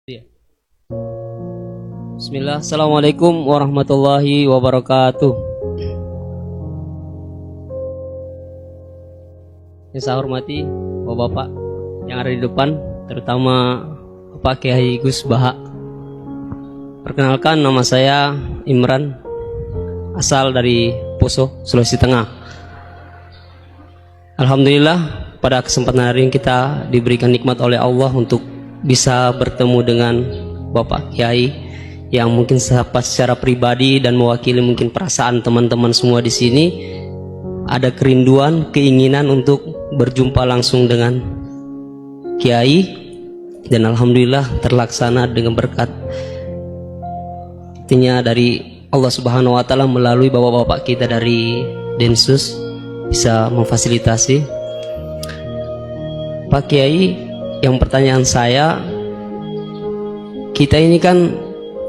Iya. Bismillah, Assalamualaikum warahmatullahi wabarakatuh. Yang saya hormati Bapak-bapak yang ada di depan, terutama Bapak Kiai Gus Baha. Perkenalkan, nama saya Imran, asal dari Poso, Sulawesi Tengah. Alhamdulillah, pada kesempatan hari ini kita diberikan nikmat oleh Allah untuk bisa bertemu dengan Bapak Kiai yang mungkin secara pribadi dan mewakili mungkin perasaan teman-teman semua di sini, ada kerinduan, keinginan untuk berjumpa langsung dengan Kiai, dan alhamdulillah terlaksana dengan berkat artinya dari Allah Subhanahu wa taala melalui bapak-bapak kita dari Densus bisa memfasilitasi. Pak Kiai, yang pertanyaan saya, kita ini kan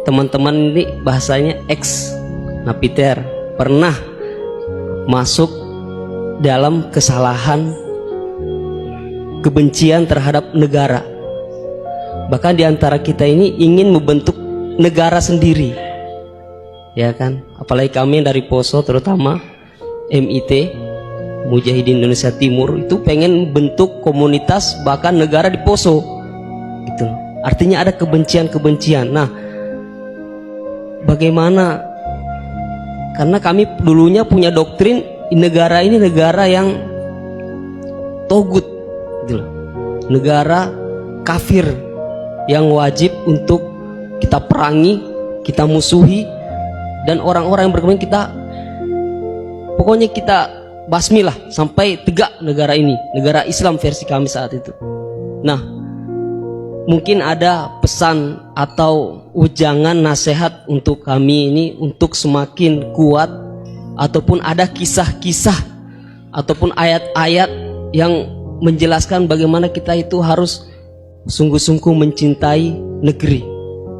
teman-teman ini bahasanya ex napiter, pernah masuk dalam kesalahan kebencian terhadap negara, bahkan diantara kita ini ingin membentuk negara sendiri, ya kan? Apalagi kami dari Poso, terutama MIT Mujahidin Indonesia Timur, itu pengen bentuk komunitas bahkan negara di Poso gitu. Artinya ada kebencian-kebencian. Nah, bagaimana? Karena kami dulunya punya doktrin negara ini negara yang togut gitu, negara kafir yang wajib untuk kita perangi, kita musuhi, dan orang-orang yang berkepentingan kita pokoknya kita basmilah sampai tegak negara ini, negara Islam versi kami saat itu. Nah, mungkin ada pesan atau ujangan nasihat untuk kami ini untuk semakin kuat, ataupun ada kisah-kisah ataupun ayat-ayat yang menjelaskan bagaimana kita itu harus sungguh-sungguh mencintai negeri,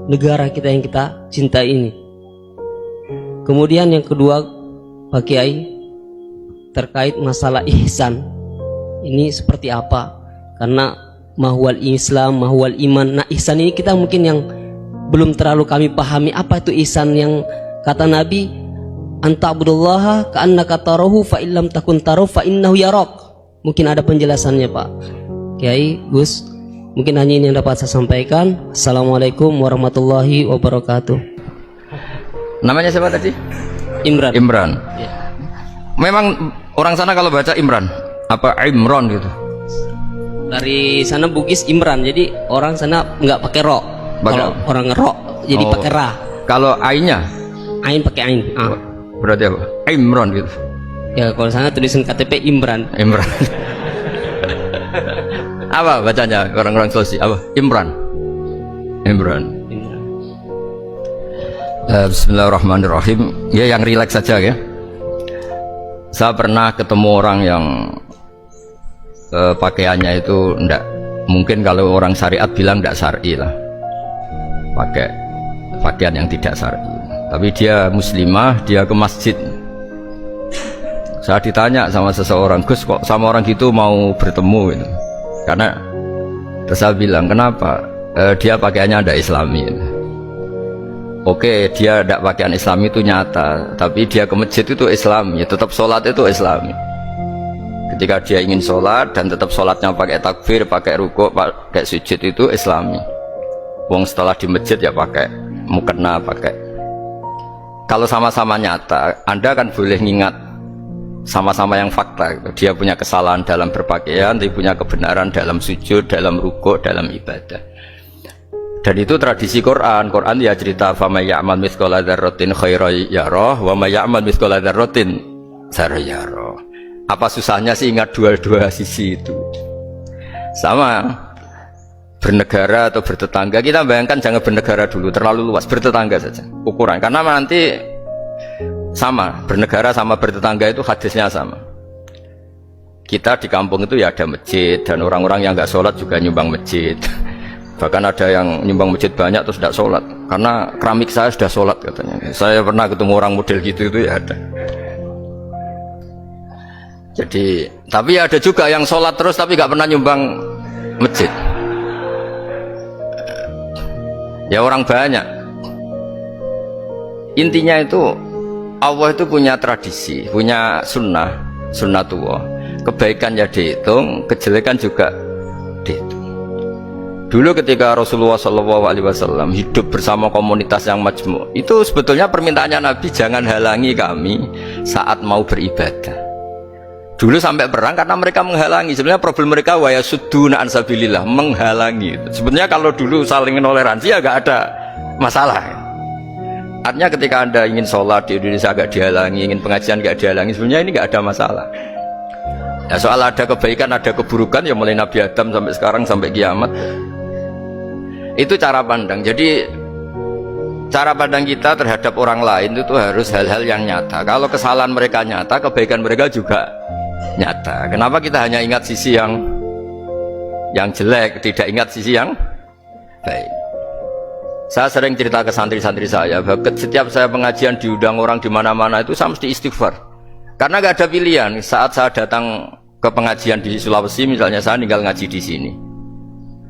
negara kita yang kita cintai ini. Kemudian yang kedua, Pak Kiai, terkait masalah ihsan ini seperti apa? Karena mahwal Islam, mahwal iman. Nah, ihsan ini kita mungkin yang belum terlalu kami pahami. Apa itu ihsan yang kata Nabi, anta'budullaha ka'annaka tarahu fa illam takun tarahu fa innahu yarak. Mungkin ada penjelasannya, Pak Kiai Gus. Mungkin hanya ini yang dapat saya sampaikan. Assalamualaikum warahmatullahi wabarakatuh. Namanya siapa tadi? Imran. Imran. Ya. Memang orang sana kalau baca Imran apa Imron gitu? Dari sana Bugis Imran, jadi orang sana nggak pakai ro. Kalau orang ro jadi pakai ra. Kalau ainnya? Ain pakai ain. Berarti apa? Imron gitu. Ya, kalau sana tulisan KTP Imran. Imran. Apa bacanya orang-orang Sulawesi? Apa? Imran. Imran. Bismillahirrahmanirrahim. Ya, yang rileks saja ya. Saya pernah ketemu orang yang pakaiannya itu enggak, mungkin kalau orang syariat bilang enggak syar'i lah, pakai pakaian yang tidak syar'i, tapi dia muslimah, dia ke masjid. Saya ditanya sama seseorang, Gus, kok sama orang gitu mau bertemu gitu. Karena saya bilang, kenapa? Dia pakaiannya ada islami. Oke, dia tidak pakaian Islam itu nyata, tapi dia ke masjid itu Islami, tetap sholat itu Islami. Ketika dia ingin sholat dan tetap sholatnya pakai takbir, pakai rukuk, pakai sujud itu Islami. Wong setelah di masjid ya pakai mukena, pakai. Kalau sama-sama nyata, Anda kan boleh ngingat sama-sama yang fakta. Gitu. Dia punya kesalahan dalam berpakaian, dia punya kebenaran dalam sujud, dalam rukuk, dalam ibadah. Dan itu tradisi Quran. Quran ya cerita famay ya'mal mithqala dzarratin khairan yarah wa may ya'mal mithqala dzarratin syarran yarah. Apa susahnya sih ingat dua-dua sisi itu? Sama bernegara atau bertetangga, kita bayangkan jangan bernegara dulu, terlalu luas, bertetangga saja ukuran. Karena nanti sama, bernegara sama bertetangga itu hadisnya sama. Kita di kampung itu ya ada masjid, dan orang-orang yang nggak sholat juga nyumbang masjid. Bahkan ada yang nyumbang masjid banyak terus tidak sholat karena keramik saya sudah sholat katanya. Saya pernah ketemu orang model gitu itu ya ada. Jadi, tapi ada juga yang sholat terus tapi nggak pernah nyumbang masjid. Ya orang banyak. Intinya itu Allah itu punya tradisi, punya sunnatullah. Kebaikan ya dihitung, kejelekan juga dihitung. Dulu ketika Rasulullah SAW hidup bersama komunitas yang majmu', itu sebetulnya permintaannya Nabi, jangan halangi kami saat mau beribadah. Dulu sampai perang karena mereka menghalangi. Sebenarnya problem mereka wa yasudduna an sabilillah, menghalangi. Sebenarnya kalau dulu saling toleransi ya gak ada masalah. Artinya ketika Anda ingin sholat di Indonesia gak dihalangi, ingin pengajian gak dihalangi, sebenarnya ini gak ada masalah. Ya soal ada kebaikan, ada keburukan, ya mulai Nabi Adam sampai sekarang, sampai kiamat. Itu cara pandang. Jadi cara pandang kita terhadap orang lain itu harus hal-hal yang nyata. Kalau kesalahan mereka nyata, kebaikan mereka juga nyata. Kenapa kita hanya ingat sisi yang jelek, tidak ingat sisi yang baik? Saya sering cerita ke santri-santri saya, bahwa setiap saya pengajian diundang orang di mana-mana itu saya mesti istighfar. Karena gak ada pilihan. Saat saya datang ke pengajian di Sulawesi, misalnya saya tinggal ngaji di sini.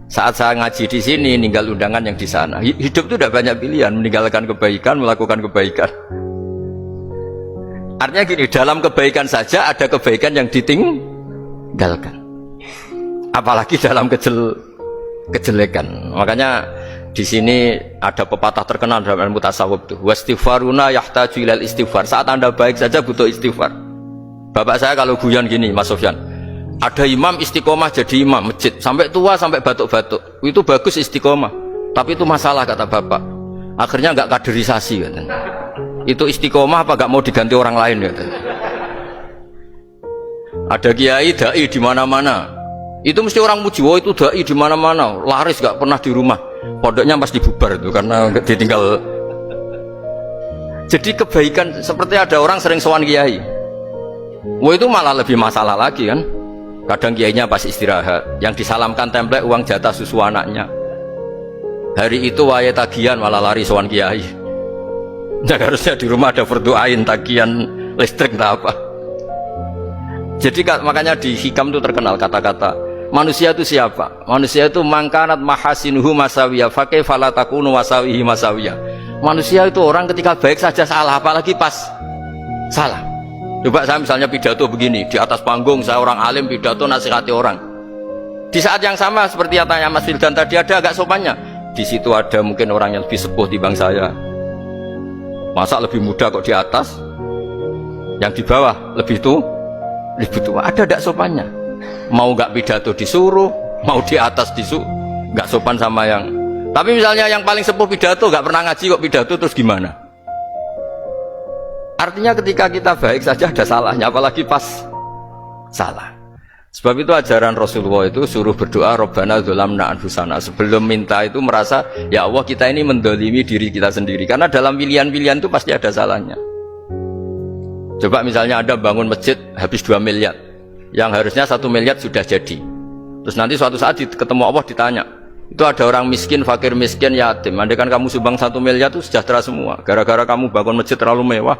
Saat saya ngaji di sini, ninggal undangan yang di sana. Hidup itu tidak banyak pilihan, meninggalkan kebaikan, melakukan kebaikan. Artinya gini, dalam kebaikan saja ada kebaikan yang ditinggalkan. Apalagi dalam kejelekan. Makanya di sini ada pepatah terkenal dalam ilmu tasawuf tuh. Wastighfaruna yahtaju ilal istighfar. Saat Anda baik saja butuh istighfar. Bapak saya kalau guyon gini, Mas Sofyan. Ada imam istiqomah jadi imam masjid sampai tua sampai batuk-batuk, itu bagus istiqomah, tapi itu masalah kata bapak, akhirnya nggak kaderisasi katanya. Itu istiqomah apa nggak mau diganti orang lain katanya. Ada kiai dai di mana-mana, itu mesti orang muji, oh itu dai di mana-mana, laris nggak pernah di rumah, pondoknya pasti bubar itu karena ditinggal. Jadi kebaikan seperti ada orang sering sowan kiai, wah itu malah lebih masalah lagi kan. Kadang kiainya pas istirahat, yang disalamkan template uang jatah susu anaknya. Hari itu waya tagihan malah lari sowan kiai. Jadi harusnya di rumah ada berdoain tagihan listrik entah apa. Jadi makanya di hikam itu terkenal kata-kata manusia itu siapa? Manusia itu mangkanat mahasinuhu masawiyah fakih falatakunu masawihi masawiyah. Manusia itu orang ketika baik saja salah, apalagi pas salah. Coba saya misalnya pidato begini, di atas panggung saya orang alim pidato nasihati orang. Di saat yang sama seperti katanya Mas Wildan tadi, ada agak sopannya. Di situ ada mungkin orang yang lebih sepuh dibanding saya. Masa lebih muda kok di atas? Yang di bawah lebih tua? Ada agak sopannya. Mau nggak pidato disuruh, mau di atas disuruh, nggak sopan sama yang. Tapi misalnya yang paling sepuh pidato nggak pernah ngaji kok pidato, terus gimana? Artinya ketika kita baik saja ada salahnya, apalagi pas salah. Sebab itu ajaran Rasulullah itu suruh berdoa Rabbana dzolamna anfusana. Sebelum minta itu merasa, ya Allah kita ini mendolimi diri kita sendiri. Karena dalam pilihan-pilihan itu pasti ada salahnya. Coba misalnya Anda bangun masjid habis 2 miliar, yang harusnya 1 miliar sudah jadi. Terus nanti suatu saat ketemu Allah ditanya, itu ada orang miskin, fakir miskin, yatim. Andai kan kamu sumbang 1 miliar itu sejahtera semua. Gara-gara kamu bangun masjid terlalu mewah.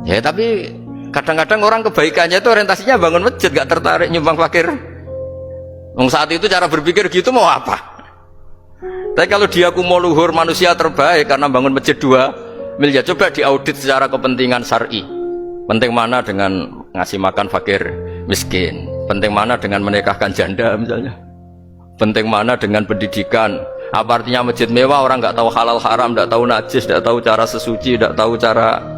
Ya tapi kadang-kadang orang kebaikannya itu orientasinya bangun masjid, gak tertarik nyumbang fakir. Saat itu cara berpikir gitu mau apa? Tapi kalau dia kumuluhur manusia terbaik karena bangun masjid 2 miliar, coba diaudit secara kepentingan syar'i. Penting mana dengan ngasih makan fakir miskin? Penting mana dengan menikahkan janda misalnya? Penting mana dengan pendidikan? Apa artinya masjid mewah orang nggak tahu halal haram, nggak tahu najis, nggak tahu cara sesuci, nggak tahu cara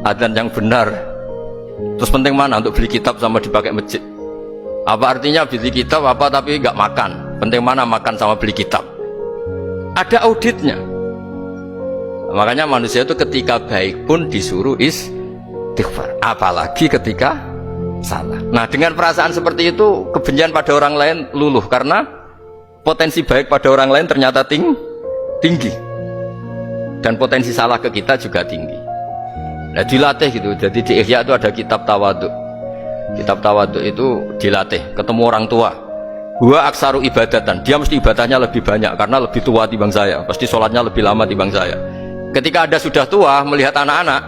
adzan yang benar. Terus penting mana untuk beli kitab sama dipakai masjid? Apa artinya beli kitab apa tapi nggak makan? Penting mana makan sama beli kitab? Ada auditnya. Makanya manusia itu ketika baik pun disuruh istighfar, apalagi ketika salah. Nah dengan perasaan seperti itu kebencian pada orang lain luluh, karena potensi baik pada orang lain ternyata tinggi, dan potensi salah ke kita juga tinggi. Nah dilatih gitu. Jadi di Ihya itu ada kitab tawaduk. Kitab tawaduk itu dilatih ketemu orang tua. Huwa aksaru ibadatan, dia mesti ibadahnya lebih banyak karena lebih tua timbang saya, pasti sholatnya lebih lama timbang saya. Ketika Anda sudah tua melihat anak-anak,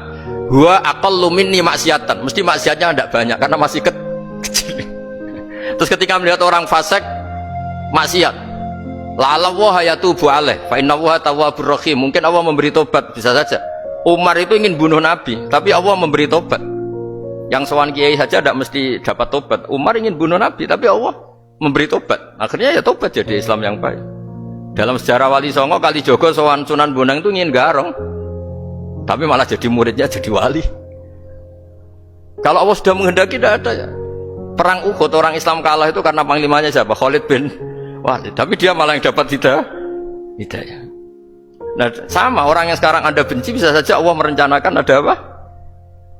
huwa aqallu minni maksiatan, mesti maksiatnya tidak banyak karena masih kecil. Terus ketika melihat orang fasik maksiat, La Allah yatubu alaih fa inna Allah tawwabur rahim. Mungkin Allah memberi tobat, bisa saja. Umar itu ingin bunuh Nabi, tapi Allah memberi tobat. Yang sowan kiai saja tidak mesti dapat tobat. Umar ingin bunuh Nabi, tapi Allah memberi tobat. Akhirnya ya tobat jadi Islam yang baik. Dalam sejarah Wali Songo, Kalijogo sowan Sunan Bonang itu ingin garong, tapi malah jadi muridnya jadi wali. Kalau Allah sudah menghendaki, tidak ada ya. Perang Uhud orang Islam kalah itu karena panglimanya siapa? Khalid bin Walid. Tapi dia malah yang dapat hidayah. Nah, sama orang yang sekarang Anda benci, bisa saja Allah merencanakan ada apa?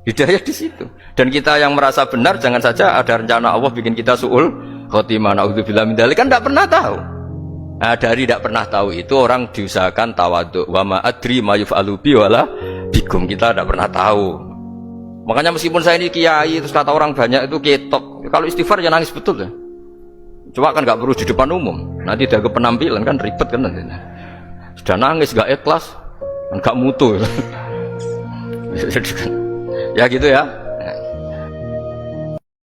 Hidayah di situ. Dan kita yang merasa benar, jangan saja ada rencana Allah bikin kita su'ul khotimah, na'udzubillah min dzalik, kan tidak pernah tahu. Nah, dari tidak pernah tahu itu orang diusahakan tawadhu. Wa ma adri ma yuf'alu bi wala bikum, kita tidak pernah tahu. Makanya meskipun saya ini kiai, terus kata orang banyak itu ketok, kalau istighfar ya nangis betul ya. Cuma kan nggak perlu di depan umum, nanti dia ke penampilan kan ribet kan nanti. Sudah nangis nggak ikhlas, nggak mutu. Ya gitu ya.